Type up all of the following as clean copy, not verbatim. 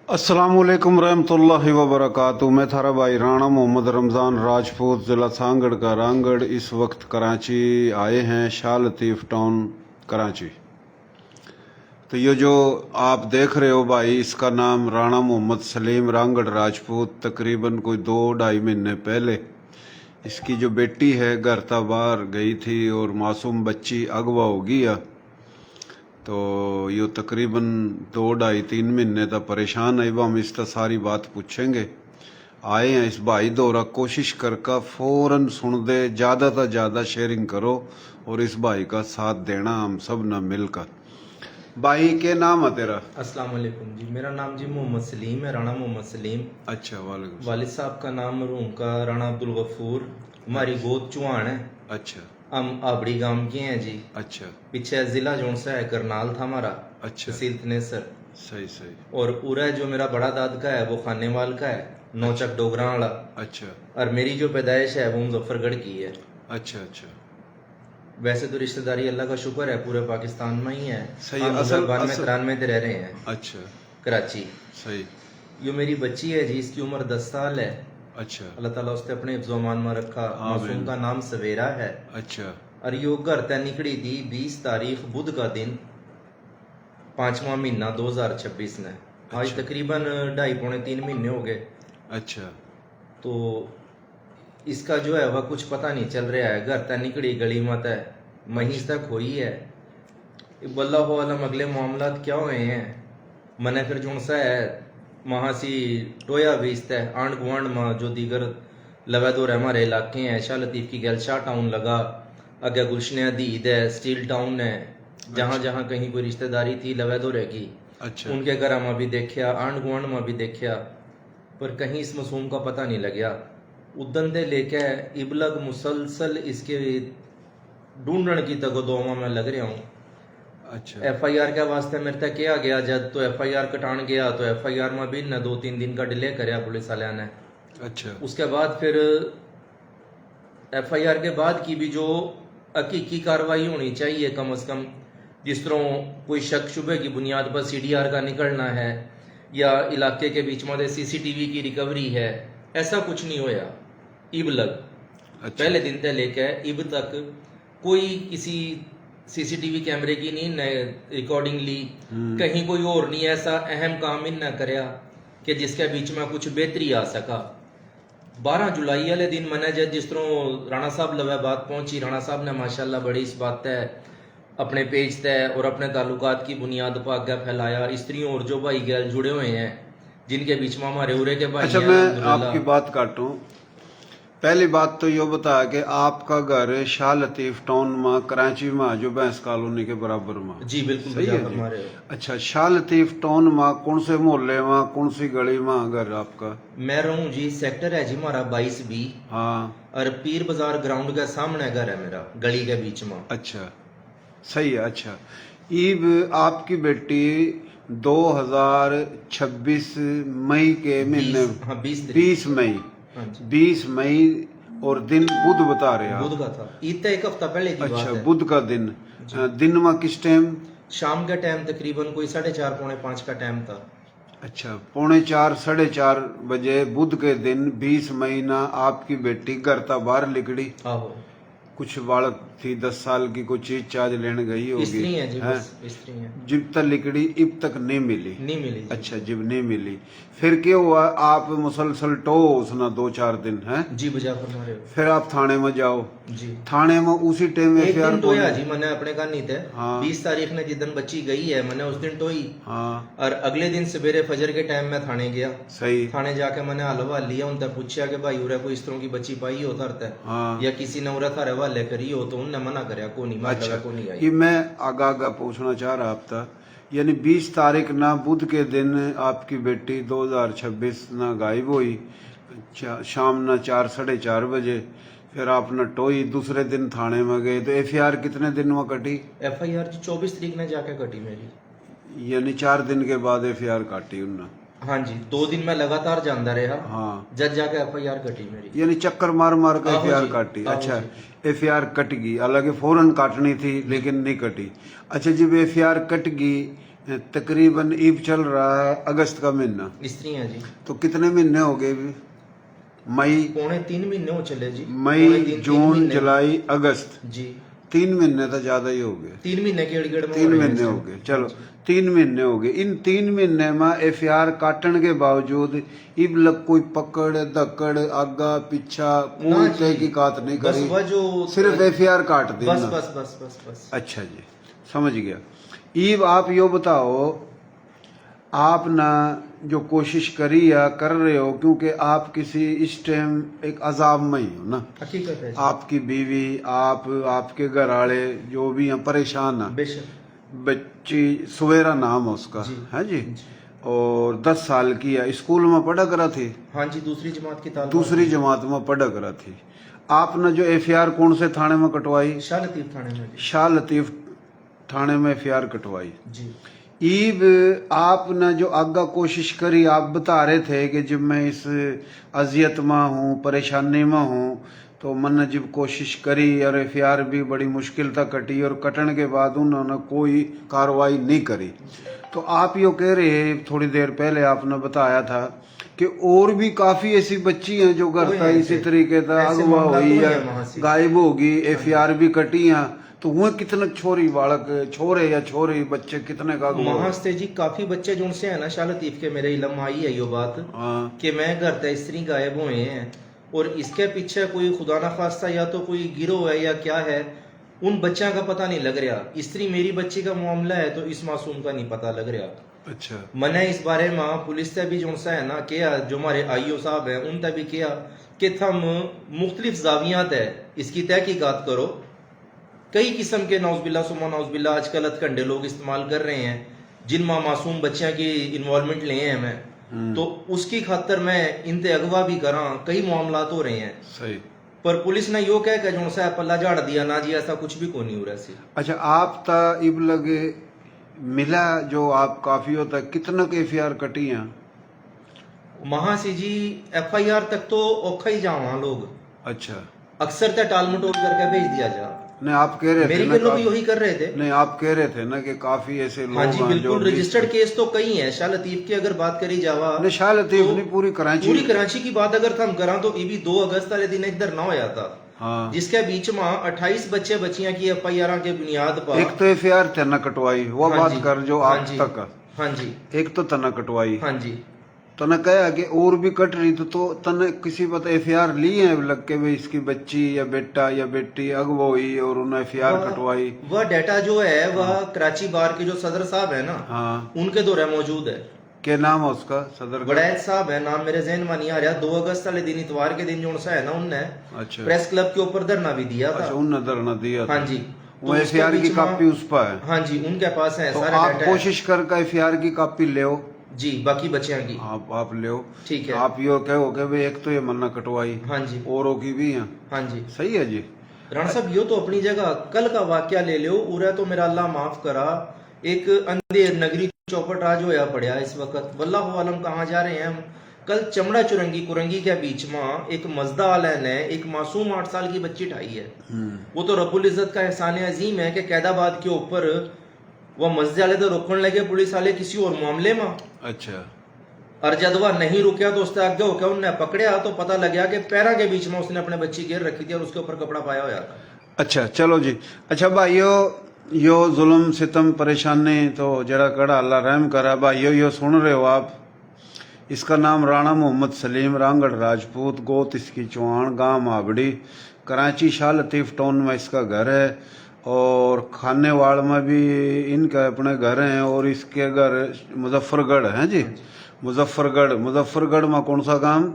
अस्सलामुअलैकुम रहमतुल्लाहि व बरकातुहू। मैं थारा भाई राणा मोहम्मद रमज़ान राजपूत, ज़िला सांगड़ का रांगड़। इस वक्त कराची आए हैं, शाह लतीफ़ टाउन कराची। तो ये जो आप देख रहे हो भाई, इसका नाम राणा मोहम्मद सलीम रांगड़ राजपूत। तकरीबन कोई 2-2.5 महीने पहले इसकी जो बेटी है घर ता बाहर गई थी और मासूम बच्ची अगवा हो गया। तो ये तकरीबन 2-2.5-3 महीने तक परेशान है। हम इस तरह सारी बात पूछेंगे। आए हैं इस भाई दौरा, कोशिश करके फ़ौरन सुन दे, ज़्यादा से ज़्यादा शेयरिंग करो और इस भाई का साथ देना हम सब न मिलकर। भाई के नाम है तेरा? अस्सलाम वालेकुम जी, मेरा नाम जी मोहम्मद सलीम है, राणा मोहम्मद सलीम। अच्छा, वालेकुम। वालिद साहब का नाम मरहूम का राणा अब्दुल गफूर। हमारी गोद चुहान है। अच्छा हम आबड़ी गांव के हैं जी। अच्छा पीछे जिला जोन सा है करनाल था हमारा। अच्छा, तहसील थनेसर। सही सही। और पूरा जो मेरा बड़ा दाद का है वो खानेवाल का है, नौचक डोगरा वाला। अच्छा और मेरी जो पैदाइश है वो मुजफ्फरगढ़ की है। अच्छा अच्छा, वैसे तो रिश्तेदारी अल्लाह का शुक्र है पूरे पाकिस्तान में ही है। सही। हम असल 92-93 में रह रहे हैं अच्छा, कराची। सही। ये मेरी बच्ची है जी, इसकी उम्र 10 साल है। अच्छा अल्लाह ताला उसने अपने हिफ्ज़-ओ-अमान में रखा। मासूम का नाम सवेरा है। अच्छा और यो घर तय निकली थी 20 तारीख बुध का दिन, 5वां महीना 2026 ने। आज अच्छा। तकरीबन 2.5-3 महीने हो गए। अच्छा तो इसका जो है वह कुछ पता नहीं चल रहा है। घर तय निकली गली मत है, महीस तक हुई है। वल्लाहु आलम अगले मामलात क्या हुए हैं। मने फिर जोन सा है महासी टोया भी इस तय आंड गुआंड में जो दीगर लवैदोर हमारे इलाके हैं। शाह लतीफ़ की गैल शाह टाउन लगा, अगे गुलशन अदीद है, स्टील टाउन है। जहाँ जहाँ कहीं कोई रिश्तेदारी थी लवैदोर की, अच्छा उनके घर में भी देखा, आंड गुआंड में भी देखा, पर कहीं इस मासूम का पता नहीं लग गया। उदन दे लेके इबलग मुसलसल इसके ढूंढने की तगोदोमा में लग रहा हूँ। अच्छा FIR के वास्ते मेरे तक किया गया, जब तो FIR कटान गया तो FIR में भी न 2-3 दिन का डिले कराया पुलिस वाले ने। अच्छा उसके बाद फिर FIR के बाद की भी जो हकीकी कार्रवाई होनी चाहिए कम से कम, जिस तरह कोई शक शुबे की बुनियाद पर CDR का निकलना है या इलाके के बीच में CCTV की रिकवरी है, ऐसा कुछ नहीं होया इब लग। अच्छा पहले दिन से लेकर इब तक कोई किसी CCTV कैमरे की नहीं न रिकॉर्डिंग ली, कहीं कोई और नहीं ऐसा अहम काम इन न करया कि जिसके बीच में कुछ बेहतरी आ सका। 12 जुलाई वाले दिन मैंने जब जिस तरह राणा साहब लवे बात पहुंची, राणा साहब ने माशाल्लाह बड़ी इस बात तय अपने पेज तय और अपने ताल्लुकात की बुनियाद पर आगे फैलाया। स्त्रियों और जो भाई गैल जुड़े हुए हैं जिनके बीच में हमारे उरे के भाई अच्छा, हैं, मैं अल्हम्दुलिल्लाह। आपकी बात काटूं। पहली बात तो ये बता कि आपका घर शाह लतीफ़ टाउन में कराची में जो बैंस कॉलोनी के बराबर में? जी बिल्कुल सही बजा है जी। फरमा रहे हो। अच्छा, शाह लतीफ़ टाउन में कौन से मोहल्ले में, कौन सी गली में घर आपका? मैं रहूं जी, सेक्टर है जी हमारा 22B। हाँ, और पीर बाजार ग्राउंड के सामने घर है मेरा, गली के बीच में। अच्छा, सही है। अच्छा, ईब आपकी बेटी 2026 मई के महीने, 20 20 मई, हाँ जी, 20 मई और दिन बुध बता रहे आप? बुध का था। ईद तक एक हफ्ता पहले की बात अच्छा, है। बुध का दिन। दिन में किस टाइम? शाम का टाइम तकरीबन कोई 4:30-5 का टाइम था। अच्छा, 4:45 4:30 बजे बुध के दिन 20 मई ना आपकी बेटी घर ता बाहर निकली। आहो, कुछ बालक थी 10 साल की, कोई चीज चार्ज लेने गई होगी। स्त्री है जी, हैं? बस स्त्री है। जब तक निकली इब तक नहीं मिली। नहीं मिली जी। अच्छा, जब नहीं मिली फिर क्या हुआ? आप मुसलसल टो उसना 2-4 दिन है, जी बजा फरमा रहे हो। फिर आप थाने में जाओ। जी थाने में उसी टाइम में एक FIR दिन टोया जी, मैंने अपने का नहीं थे। हाँ। 20 तारीख ने जिस दिन बच्ची गई है मैंने उस दिन टोई। हाँ, और अगले दिन सवेरे फजर के टाइम में थाने गया। सही। थाने जाके मैंने हलवा लिया, उनसे पूछा कि भाई उरे कोई इस तरह की बच्ची पाई हो तरता है हाँ, या किसी ने उरे थारे वाले करी हो, तो उनने मना करया को नहीं, मार अच्छा, को नहीं आई। ये मैं आगा पूछना चाह रहा था। यानी 20 तारीख ना बुध के दिन आपकी बेटी 2026 ना गायब हुई, शाम ना 4-4:30 बजे। फिर आप न टोई, दूसरे दिन थाने में गए तो FIR कितने दिन में कटी? FIR जी 24 तारीख ने जाके कटी मेरी। यानी 4 दिन के बाद FIR काटी उन्होंने? हाँ जी, 2 दिन में लगातार जाता रहा। हाँ, जज जाके FIR कटी मेरी। यानी चक्कर मार मार के आहो FIR जी, काटी। आहो अच्छा, जी। FIR कट गई, हालांकि फौरन काटनी थी लेकिन नहीं कटी। अच्छा, जब FIR कट गई तकरीबन ईब चल रहा है अगस्त का महीना, स्त्री हैं जी। तो कितने महीने हो गए अभी? मई, पौने 3 महीने हो चले जी। पौने मई, तीन जून, महीने। जुलाई, अगस्त, जी 3 महीने तो ज्यादा ही हो गए। 3 महीने के गेड़ में 3 रहे हैं महीने जी। हो गए, चलो 3 महीने हो गए। इन 3 महीने में एफआईआर काटने के बावजूद इब लग कोई पकड़ धक्कड़ आगा पीछा ना कोई जी। तहकीकात नहीं बस करी, वह जो सिर्फ एफआईआर काट दी बस ना। बस बस बस बस। अच्छा जी, समझ गया। ईब आप यो बताओ, आप ना जो कोशिश करी या कर रहे हो, क्योंकि आप किसी इस टाइम एक अजाब में ही हो ना, हकीकत है जी। आपकी बीवी, आप, आपके घर वाले जो भी हैं परेशान हैं। बेशक। बच्ची सुवेरा नाम है उसका, जी। है जी, और 10 साल की है, स्कूल में पढ़ा करा थी, हाँ जी, दूसरी जमात की तालिब। दूसरी जमात में पढ़ा करा थी। आपने जो एफआईआर कौन से थाने में कटवाई? शाह लतीफ थाने में जी। शाह लतीफ थाने में एफआईआर कटवाई। जी ईब आपने जो आगा कोशिश करी, आप बता रहे थे कि जब मैं इस अजियत में हूँ, परेशानी में हूँ, तो मैंने जब कोशिश करी और एफआईआर भी बड़ी मुश्किल तक कटी, और कटने के बाद उन्होंने कोई कार्रवाई नहीं करी। तो आप यो कह रहे हैं, थोड़ी देर पहले आपने बताया था कि और भी काफी ऐसी बच्ची हैं जो घर था इसी तरीके से ऐसे अगवा मामला हुई तो है, है वहाँ से। गायब होगी, एफआईआर भी कटी हैं। तो वो कितने छोरी बालक, छोरे या छोरी बच्चे कितने का अगवा हुए? महास्ते जी काफी बच्चे जो उनसे है ना शाह लतीफ के, मेरे इलम आई है यो बात हाँ, कि मैं घर था स्त्री गायब हुए हैं, और इसके पीछे कोई खुदा ना खास्ता या तो कोई गिरोह है या क्या है, उन बच्चों का पता नहीं लग रहा। स्त्री मेरी बच्ची का मामला है तो इस मासूम का नहीं पता लग रहा। अच्छा, मैंने इस बारे में पुलिस से भी जो सा है ना किया, जो हमारे आईओ साहब हैं उनसे भी किया कि थम मुख्तलिफ जावियात है इसकी तहकीकात करो। कई किस्म के नौजबिल्ला सुमा नौजबिल्ला आजकल हथकंडे लोग इस्तेमाल कर रहे हैं जिनमें मासूम बच्चियां की इन्वॉल्वमेंट लिए हैं मैं, तो उसकी खातर मैं इनते अगवा भी करा, कई मामलात हो रहे हैं। सही। पर पुलिस ने यो कह के जो सा पल्ला झाड़ दिया ना जी, ऐसा कुछ भी कोई नहीं हो रहा सी। अच्छा, आप ता इब लगे मिला जो आप काफी होता कितना के एफआईआर कटी हैं? महासी जी एफआईआर तक तो औखा ही जावा लोग, अच्छा, अक्सर तो टाल मटोल करके भेज दिया जा। नहीं आप कह रहे थे मेरी ना, के लोग यही कर रहे थे। नहीं आप कह रहे थे ना कि काफी ऐसे लोग हाँ जी हैं जो बिल्कुल, रजिस्टर्ड केस तो कई हैं। शाह लतीफ की अगर बात करी जावा, नहीं, शाह लतीफ तो नहीं, पूरी कराची, पूरी कराची की बात अगर हम करा तो ये भी 2 अगस्त वाले दिन इधर ना होया था, हाँ, जिसके बीच में 28 बच्चे बच्चियां की एफआईआर के बुनियाद पर एक तो एफआईआर तना कटवाई, वो हाँ बात जी, कर जो हाँ आप जी, तक, हाँ जी, एक तो तना कटवाई, हाँ जी। तना कहा कि और भी कट रही, तो तने किसी पता एफआईआर ली है लग के भाई इसकी बच्ची या बेटा या बेटी अगवा हुई और उन्हें एफआईआर कटवाई? वह डाटा जो है वह कराची बार के जो सदर साहब है ना, हाँ, उनके दौरे मौजूद है। क्या नाम है उसका सदर का? वड़ैत साहब है नाम, मेरे जहन में नहीं आ रहा। 2 अगस्त वाले दिन इतवार के दिन जो सा है ना, उनने अच्छा, प्रेस क्लब के ऊपर धरना भी दिया था। अच्छा, उन्हें धरना दिया था। हाँ जी, वो तो एफआईआर उसके की बीच में- कॉपी उस पर है? हाँ जी, उनके पास है तो सारा आप डाटा है। कोशिश करके एफआईआर की कॉपी ले जी, बाकी बच्चियां की। आप ले ठीक है। आप यो कहो कि भाई एक तो ये मन्ना कटवाई, हाँ जी, औरों की भी हैं, हाँ जी। सही है जी। राणा साहब यो तो अपनी जगह, कल का वाक्या ले लो, उरा तो मेरा अल्लाह माफ करा, एक अंधेर नगरी चौपट राज होया पड़ा इस वक्त, वल्लाहु आलम कहाँ जा रहे हैं हम। कल चमड़ा चुरंगी कुरंगी के बीच में एक मजदा आला ने एक मासूम 8 साल की बच्ची ठाई है। वो तो रब्बुल इज्जत का एहसान अजीम है कि कैदाबाद के ऊपर वो मस्जिद वाले तो रोकने लगे, पुलिस वाले किसी और मामले में। अच्छा, और जब वह नहीं रुका तो उससे आगे होकर उन्हें पकड़ा तो पता लग गया कि पैरा के बीच में उसने अपने बच्ची गिर रखी थी और उसके ऊपर कपड़ा पाया हुआ था। अच्छा, चलो जी। अच्छा भाइयों, यो जुल्म सितम परेशानी तो जरा कड़ा अल्लाह रहम करा। भाइयों यो सुन रहे हो आप, इसका नाम राणा मोहम्मद सलीम, रांगड़ राजपूत, गोत इसकी चौहान, गांव माबड़ी, कराची शाह लतीफ टाउन में इसका घर है, और खानेवाड़ में भी इनका अपने घर हैं, और इसके घर मुजफ्फरगढ़ है जी, मुजफ्फरगढ़ में कौन सा गांव?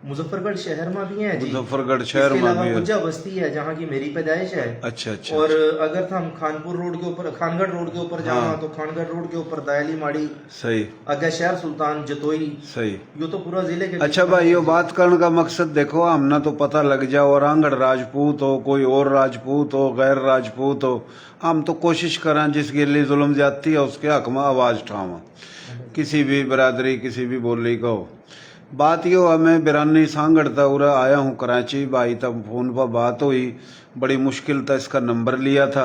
मुजफ्फरगढ़ शहर में भी है जी, मुजफ्फरगढ़ शहर इसके में अलावा भी है। गुज्जा बस्ती है जहाँ की मेरी पैदाइश है। अच्छा अच्छा, और अगर हम खानपुर रोड के ऊपर, खानगढ़ रोड के ऊपर जाना हाँ। तो खानगढ़ रोड के ऊपर दयाली माड़ी, सही अगर शहर सुल्तान जतोई, सही। यो तो पूरा जिले के। अच्छा भाई, यो बात करने का मकसद देखो, हमने तो पता लग जाओ, और रांगड़ राजपूत हो, कोई और राजपूत हो, गैर राजपूत हो, हम तो कोशिश करें जिस गिली जुल्म जाती है उसके हक में आवाज उठावा, किसी भी बरादरी किसी भी बोली का हो। बात यो है, मैं बिरानी सांगड़ था उरा आया हूँ कराची, भाई तब फोन पर बात हुई, बड़ी मुश्किल था इसका नंबर लिया था,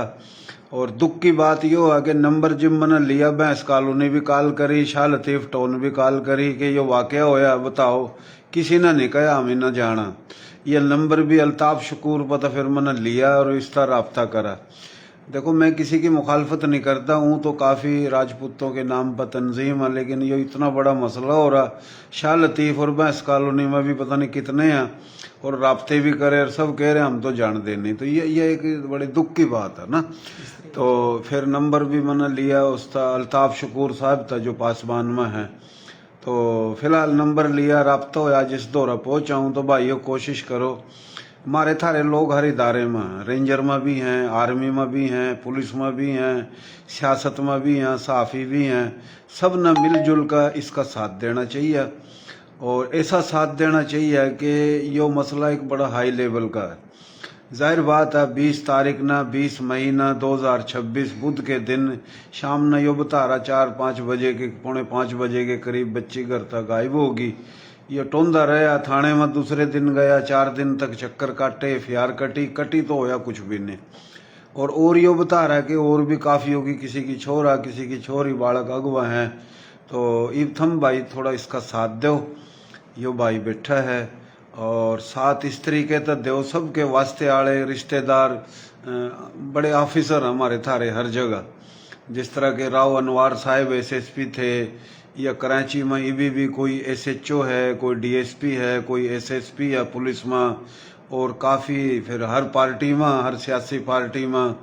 और दुख की बात यो है कि नंबर जिम मैंने लिया, भैंस कॉलोनी भी कॉल करी, शाह लतीफ टाउन भी कॉल करी कि यो वाकया होया बताओ, किसी ने नहीं कहा, हमें न जाना। ये नंबर भी अल्ताफ शकूर पता, फिर मैंने लिया और इस तरह रब्ता करा। देखो मैं किसी की मुखालफत नहीं करता हूँ, तो काफ़ी राजपूतों के नाम पर तंजीम है, लेकिन ये इतना बड़ा मसला हो रहा, शाह लतीफ़ और भैंस कॉलोनी में भी पता नहीं कितने हैं, और राब्ते भी करे और सब कह रहे हैं हम तो जानते नहीं। तो ये एक बड़े दुख की बात है ना। तो फिर नंबर भी मैंने लिया, उसका अल्ताफ शकूर साहब था जो पासबान में है। तो फिलहाल नंबर लिया, राब्ता होया, जिस दौरा पहुँचा हूँ। तो भाइयों कोशिश करो, हमारे थारे लोग हर इदारे में हैं, रेंजर में भी हैं, आर्मी में भी हैं, पुलिस में भी हैं, सियासत में भी हैं, सहाफ़ी भी हैं, सब ने मिलजुल कर इसका साथ देना चाहिए। और ऐसा साथ देना चाहिए कि यो मसला एक बड़ा हाई लेवल का है। जाहिर बात है 20 तारीख ना 20 मई ना 2026 बुध के दिन शाम न यो बता रहा 4-5 बजे के, 4:45 बजे के करीब बच्ची घर तक गायब होगी। ये टोंदा रहा थाने में, दूसरे दिन गया, 4 दिन तक चक्कर काटे, FIR कटी तो होया कुछ भी नहीं। और यो बता रहा है कि और भी काफ़ी होगी, किसी की छोरा, किसी की छोरी, बालक अगवा हैं। तो इब थम भाई थोड़ा इसका साथ दो। यो भाई बैठा है और साथ इस तरीके तो दो, सबके वास्ते आले रिश्तेदार, बड़े ऑफिसर हमारे थारे हर जगह, जिस तरह के राव अनवार साहब SSP थे, या कराची में इबी भी कोई SHO है, कोई DSP है, कोई SSP है पुलिस में, और काफ़ी फिर हर पार्टी में, हर सियासी पार्टी में,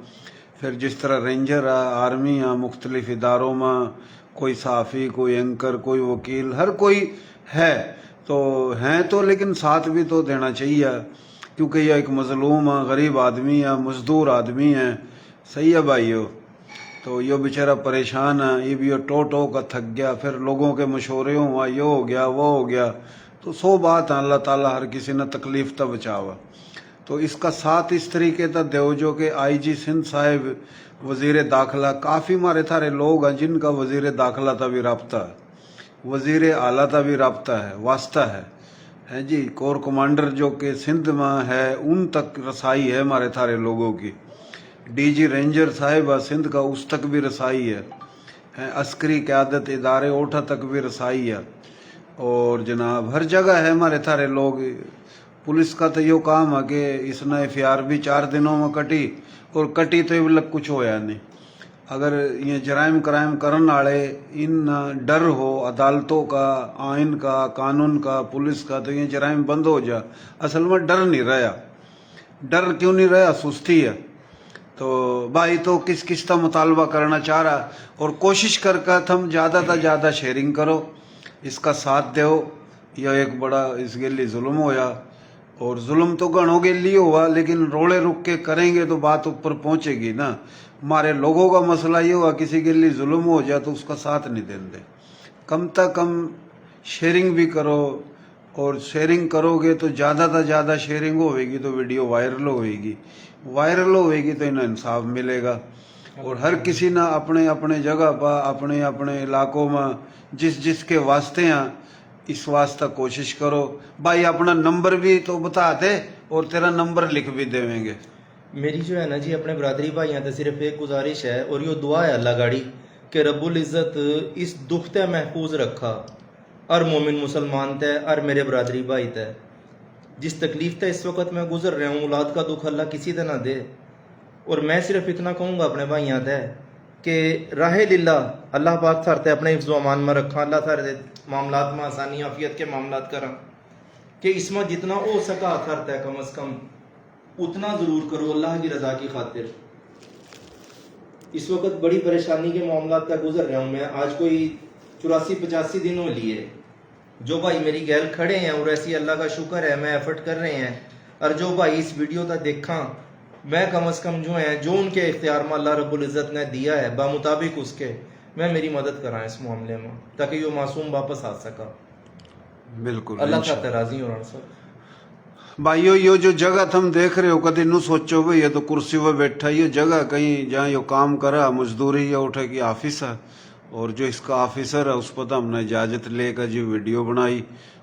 फिर जिस तरह रेंजर है, आर्मी है, मुख्तलिफ इदारों में, कोई सहाफ़ी, कोई एंकर, कोई वकील, हर कोई है। तो हैं तो, लेकिन साथ भी तो देना चाहिए, क्योंकि यह एक मजलूम है, गरीब आदमी है, मजदूर आदमी है। सही है भाइयों। तो यो बेचारा परेशान है, ये भी यो टो का थक गया, फिर लोगों के मशवरे हुआ, यो हो गया वो हो गया। तो 100 बात है, अल्लाह ताला हर किसी ने तकलीफ तक बचावा। तो इसका साथ इस तरीके तक देव जो कि IG सिंध साहिब, वजीर दाखिला, काफ़ी हमारे थारे लोग हैं जिनका वजीर दाखिला का भी रब्ता है, वजीर आला का भी रब्ता है, वास्ता है जी। कोर कमांडर जो कि सिंध में है, उन तक रसाई है हमारे थारे लोगों की। DG रेंजर साहिब सिंध का, उस तक भी रसाई है। अस्करी क़यादत इदारे ओठा तक भी रसाई है। और जनाब हर जगह है हमारे थारे लोग। पुलिस का तो यो काम है कि इसने FIR भी 4 दिनों में कटी, और कटी तो ये लग कुछ होया नहीं। अगर ये जराइम क्राइम करने वाले इन डर हो अदालतों का, आइन का, कानून का, पुलिस का, तो ये जराइम बंद हो जा। असल में डर नहीं रहा। डर क्यों नहीं रहा? सुस्ती है। तो भाई तो किस किस का मुतालबा करना चाह रहा, और कोशिश कर तुम ज़्यादा से ज़्यादा शेयरिंग करो, इसका साथ दो। यह एक बड़ा इस गेली जुल्म होया, और जुल्म तो गणों के लिए हुआ, लेकिन रोड़े रुक के करेंगे तो बात ऊपर पहुंचेगी ना। हमारे लोगों का मसला ये हुआ, किसी के लिए जुल्म हो जाए तो उसका साथ नहीं देते। कम से कम शेयरिंग भी करो, और शेयरिंग करोगे तो ज़्यादा से ज़्यादा शेयरिंग होगी तो वीडियो वायरल होगी, वायरल होगी तो इन्हें इंसाफ मिलेगा। और हर किसी ना अपने अपने जगह पर, अपने अपने इलाकों में जिस जिसके वास्ते हैं, इस वास्ते कोशिश करो। भाई अपना नंबर भी तो बता दे, और तेरा नंबर लिख भी देवेंगे। मेरी जो है ना जी अपने बरादरी भाइयों से सिर्फ एक गुजारिश है, और यो दुआ है अल्लाह गाड़ी कि रब्बुल इज़्ज़त इस दुख ते महफूज रखा, और मोमिन मुसलमान तय, और मेरे बरादरी भाई तय। जिस तकलीफ तय इस वक्त मैं गुजर रहा हूँ, औलाद का दुख अल्लाह किसी तरह ना दे। और मैं सिर्फ इतना कहूँगा अपने भाइयों तय कि राह लिल्ला अल्लाह पाक सारते अपने हिफ्ज़ व अमान में रखा, अल्लाह सारे मामलात में आसानी आफियत के मामलात करा, कि इसमें जितना हो सका करता है कम अज़ कम उतना ज़रूर करो अल्लाह की रज़ा की खातिर। इस वक्त बड़ी परेशानी के मामलात का गुजर रहा हूँ मैं। आज कोई 84-85 दिनों लिए जो भाई मेरी गैल खड़े हैं, और ऐसी अल्लाह का शुक्र है मैं एफर्ट कर रहे हैं, और जो भाई इस वीडियो तक देखा, मैं कम अज़ कम जो है जो उनके इख्तियार में अल्लाह रब्बुल इज़्ज़त ने दिया है बामुताबिक उसके, मैं मेरी मदद करा इस मामले में, ताकि यो मासूम वापस आ सका। बिल्कुल अल्लाह का राजी हो सब। भाइयों यो जो जगह तुम देख रहे हो, कभी नू सोचो भाई ये तो कुर्सी पर बैठा, ये जगह कहीं जहाँ यो काम करा मजदूरी या उठे की ऑफिस है, और जो इसका ऑफिसर है उस पर तो हमने इजाज़त लेकर जो वीडियो बनाई,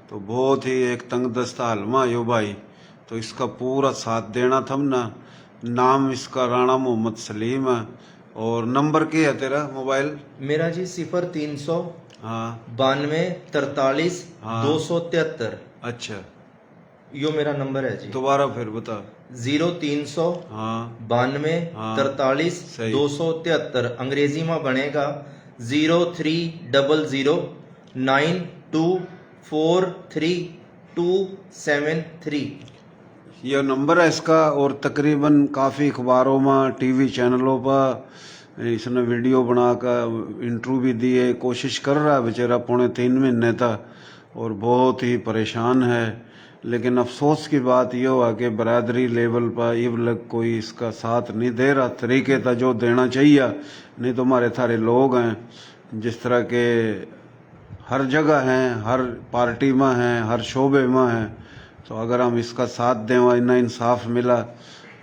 तो बहुत ही एक तंग दस्ता हलमा यो भाई। तो इसका पूरा साथ देना थम ना। नाम इसका राणा मोहम्मद सलीम है, اور نمبر کیا ہے تیرا موبائل؟ میرا جی 0300 ہاں 92 43 ہاں۔ 273 اچھا یہ میرا نمبر ہے جی۔ دوبارہ پھر بتا۔ 0300 ہاں 92 ہاں۔ 43 صحیح۔ 273 انگریزی میں بنے گا 0300 9243 یہ نمبر ہے اس کا، اور تقریباً کافی اخباروں میں ٹی وی چینلوں پر اس نے ویڈیو بنا کر انٹرویو بھی دی ہے۔ کوشش کر رہا ہے بیچارہ 2.5 مہینے تک، اور بہت ہی پریشان ہے۔ لیکن افسوس کی بات یہ ہوا کہ برادری لیول پر یہ لگ کوئی اس کا ساتھ نہیں دے رہا طریقے تھا جو دینا چاہیے۔ نہیں تو ہمارے تھارے لوگ ہیں جس طرح کے ہر جگہ ہیں، ہر پارٹی میں ہیں، ہر شعبے میں ہیں، تو اگر ہم اس کا ساتھ دیں اور اتنا انصاف ملا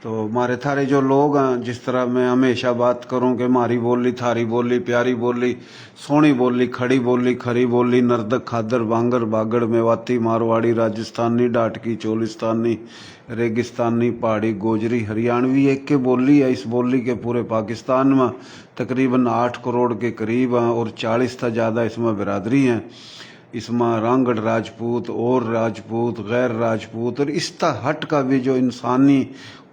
تو ہمارے تھارے جو لوگ ہیں، جس طرح میں ہمیشہ بات کروں کہ ہماری بولی تھاری بولی پیاری بولی، سونی بولی، کھڑی بولی، کھری بولی، نردک، کھادر، بانگر، باگڑ، میواتی، مارواڑی، راجستھانی، ڈاٹکی، چولستانی، ریگستانی، پہاڑی، گوجری، ہریانوی ایک کے بولی ہے۔ اس بولی کے پورے پاکستان میں تقریباً 8 کروڑ کے قریب ہیں، اور 40 سے زیادہ اس میں برادری ہیں۔ اس میں رانگڑ راجپوت اور راجپوت، غیر راجپوت، اور اس طرح ہٹ کا بھی جو انسانی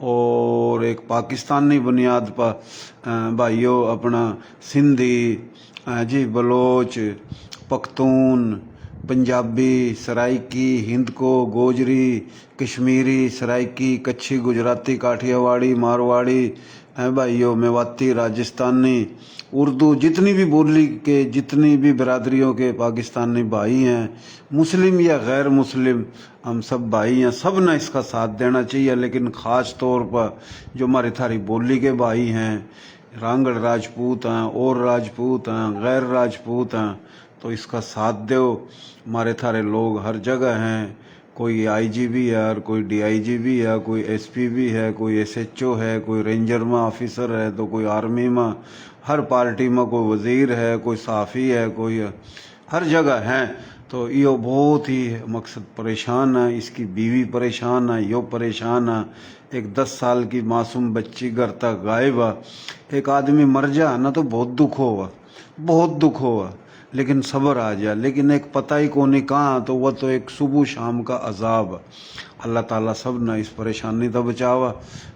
اور ایک پاکستانی بنیاد پر بھائیوں اپنا سندھی، جی بلوچ، پختون، پنجابی، سرائکی، ہندکو، گوجری، کشمیری، سرائکی، کچھی، گجراتی، کاٹھیا واڑی، مارواڑی، بھائیوں میواتی، راجستھانی، اردو، جتنی بھی بولی کے جتنی بھی برادریوں کے پاکستانی بھائی ہیں، مسلم یا غیر مسلم، ہم سب بھائی ہیں، سب نے اس کا ساتھ دینا چاہیے۔ لیکن خاص طور پر جو ہماری تھاری بولی کے بھائی ہیں، رانگڑ راجپوت ہیں، اور راجپوت ہیں، غیر راجپوت ہیں، تو اس کا ساتھ دو۔ ہمارے تھارے لوگ ہر جگہ ہیں، کوئی آئی جی بھی ہے، اور کوئی ڈی آئی جی بھی ہے، کوئی ایس پی بھی ہے، کوئی ایس ایچ او ہے، کوئی رینجر میں آفیسر ہے، تو کوئی آرمی میں، ہر پارٹی میں کوئی وزیر ہے، کوئی صحافی ہے، کوئی ہر جگہ ہیں۔ تو یہ بہت ہی مقصد پریشان ہے، اس کی بیوی پریشان ہے، یہ پریشان ہے۔ ایک 10 سال کی معصوم بچی گھر تک غائب ہے۔ ایک آدمی مر جا نا تو بہت دکھ ہوا، بہت دکھ ہوا، لیکن صبر آ جائے۔ لیکن ایک پتہ ہی کو نہیں کہاں، تو وہ تو ایک صبح شام کا عذاب ہے۔ اللہ تعالیٰ سب نے اس پریشانی سے بچاوا۔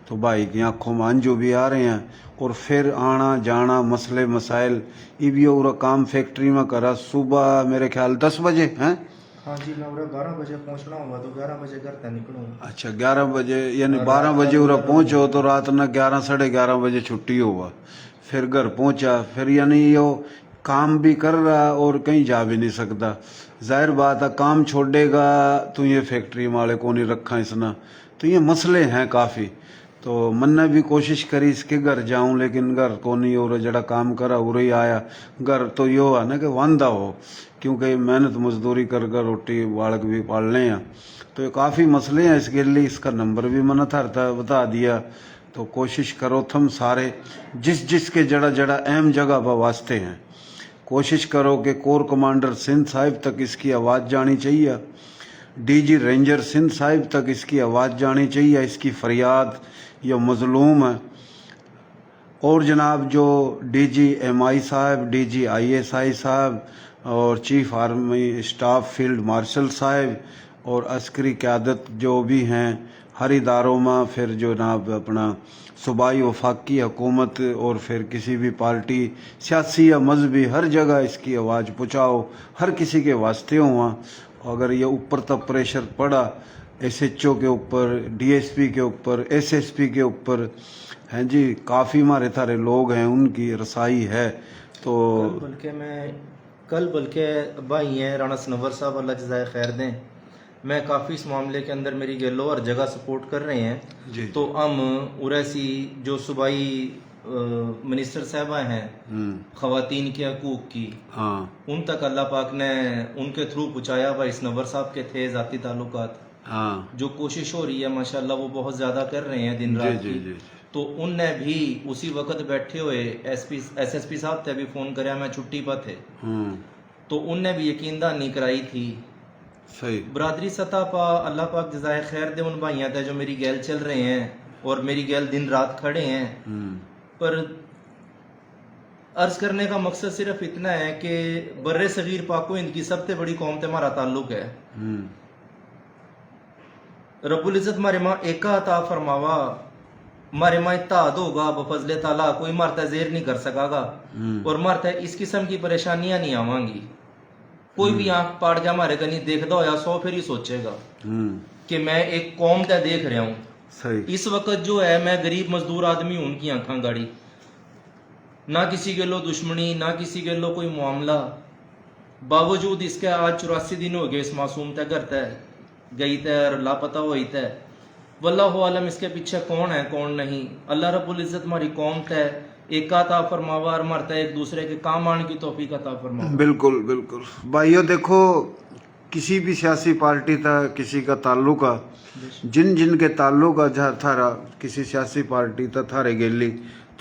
تو بھائی کی آنکھوں میں آنجو بھی آ رہے ہیں، اور پھر آنا جانا مسئلے مسائل، یہ بھی اور کام فیکٹری میں کرا صبح میرے خیال 10 بجے ہیں۔ ہاں جی، میں 12 بجے پہنچنا ہوگا تو 11 بجے گھر سے نکلوں۔ اچھا 11 بجے، یعنی 12 بجے ادھر پہنچو تو رات نہ 11 ساڑھے 11 بجے چھٹی ہوا، پھر گھر پہنچا، پھر یعنی یہ کام بھی کر رہا اور کہیں جا بھی نہیں سکتا۔ ظاہر بات ہے کام چھوڑے گا تو یہ فیکٹری والے کو نہیں رکھا اس نے، تو یہ مسئلے ہیں کافی۔ تو من نے بھی کوشش کری اس کے گھر جاؤں، لیکن گھر کو نہیں، اور جڑا کام کرا وہ ہی آیا گھر۔ تو یہ ہے نا کہ واندہ ہو، کیونکہ محنت مزدوری کر کر روٹی بالک بھی پالنے ہیں، تو یہ کافی مسئلے ہیں۔ اس کے لیے اس کا نمبر بھی میں نے تھا بتا دیا۔ تو کوشش کرو تم سارے، جس کے جڑا اہم جگہ پر واسطے ہیں، کوشش کرو کہ کور کمانڈر سندھ صاحب تک اس کی آواز جانی چاہیے، ڈی جی رینجر سندھ صاحب تک اس کی آواز جانی چاہیے، اس کی فریاد یہ مظلوم ہے۔ اور جناب جو ڈی جی ایم آئی صاحب، D G I S I صاحب، اور chief army staff field marshal صاحب، اور عسکری قیادت جو بھی ہیں ہر اداروں میں، پھر جو جناب اپنا صوبائی وفاقی حکومت، اور پھر کسی بھی پارٹی سیاسی یا مذہبی، ہر جگہ اس کی آواز پہنچاؤ، ہر کسی کے واسطے ہوا۔ اگر یہ اوپر تک پریشر پڑا، ایس ایچ او کے اوپر، ڈی ایس پی کے اوپر، ایس ایس پی کے اوپر، ہیں جی کافی ہمارے تھارے لوگ ہیں، ان کی رسائی ہے۔ تو بلکہ بھائی ہیں رانا سنور صاحب، اللہ جزائے خیر دیں، میں کافی اس معاملے کے اندر میری گیلو ہر جگہ سپورٹ کر رہے ہیں جی تو ہم اوریسی جو صوبائی منسٹر صاحبہ ہیں خواتین کے حقوق کی، ہاں ان تک اللہ پاک نے ان کے تھرو پہنچایا۔ بھائی سنور صاحب کے تھے ذاتی تعلقات، ہاں جو کوشش ہو رہی ہے ماشاءاللہ وہ بہت زیادہ کر رہے ہیں دن رات جی کی۔ جی تو ان نے بھی اسی وقت بیٹھے ہوئے ایس ایس پی صاحب تے بھی فون کریا، میں چھٹی پر تھے، تو ان نے بھی یقین دہانی کرائی تھی۔ صحیح برادری سطح پا اللہ پاک جزائے خیر دے ان بھائیاں تے جو میری گیل چل رہے ہیں اور میری گیل دن رات کھڑے ہیں، پر अर्ज करने का मकसद सिर्फ इतना है कि बर्रे सगीर पाको हिंद की सबसे बड़ी कौम से हमारा ताल्लुक है। रब्बुल इज्जत हमारे माँ एका अता फरमावा, हमारे माँ इत्ताद होगा बफजले ताला, कोई मारता जेर नहीं कर सकागा और मारता इस किस्म की परेशानियां नहीं आवांगी। कोई भी आंख पाड़ जा हमारे कहीं देखदा होया 100 फिर ही सोचेगा कि मैं एक कौम का देख रहा हूँ। सही। इस वक्त जो है मैं गरीब मजदूर आदमी हूं, उनकी आंखां गाड़ी, ना किसी के लो दुश्मनी ना किसी के लो कोई मामला, बावजूद इसके आज 84 दिन हो गए इस मासूम तय घर तय गई तय और लापता हुई तय। वल्लाहु आलम इसके पीछे कौन है कौन नहीं। अल्लाह रब्बुल इज्जत हमारी कौम तय एक अता फरमावा और मरता एक दूसरे के काम आने की तौफीक अता फरमावा। बिल्कुल बिल्कुल भाइयों, देखो किसी भी सियासी पार्टी था किसी का ताल्लुक है, जिन जिन के ताल्लुक है थारा किसी सियासी पार्टी था थारे गेली,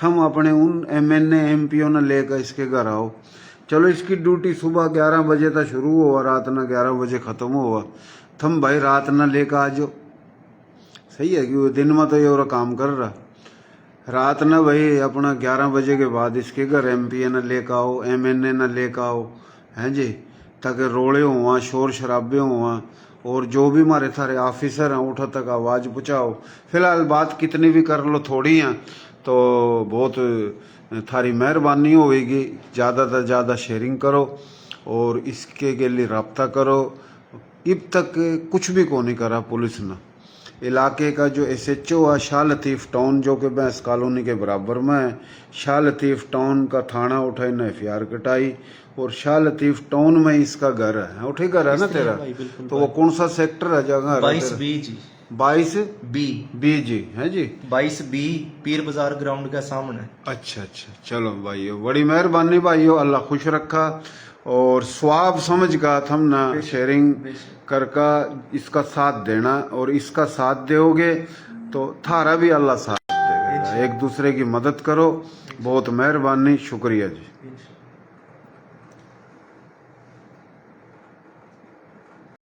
थम अपने उन MNA MPO न लेकर इसके घर आओ। चलो इसकी ड्यूटी सुबह 11 बजे तक शुरू हुआ, रात न 11 बजे ख़त्म हुआ, थम भाई रात न लेकर आ जाओ। सही है कि वो दिन में तो ये और काम कर रहा, रात न भाई अपना 11 बजे के बाद इसके घर MPA न लेकर आओ, MNA न लेकर आओ, हैं जी, ताकि रोड़े हुआ शोर शराबे हुआ और जो भी हमारे थारे ऑफिसर हैं उठा तक आवाज़ पहुँचाओ। फिलहाल बात कितनी भी कर लो थोड़ी हैं, तो बहुत थारी मेहरबानी होगी। ज़्यादा से ज़्यादा शेयरिंग करो और इसके के लिए रब्ता करो। अब तक कुछ भी को नहीं करा पुलिस ने। इलाके का जो SHO है शाह लतीफ़ टाउन, जो कि बैंस कॉलोनी के बराबर में है, शाह लतीफ़ टाउन का थाना उठाई ने FIR कटाई और शाह लतीफ़ टाउन में इसका घर है। उठे घर है ना तेरा, तो वो कौन सा सेक्टर है जगह? 22B जी। 22B जी है जी, 22B पीर बाजार ग्राउंड के सामने। अच्छा अच्छा, चलो भाइयों बड़ी मेहरबानी भाइयों, अल्लाह खुश रखा और स्वाब समझ का थम ना शेयरिंग करका इसका साथ देना, और इसका साथ दोगे तो थारा भी अल्लाह साथ देगा। एक दूसरे की मदद करो, बहुत मेहरबानी, शुक्रिया जी।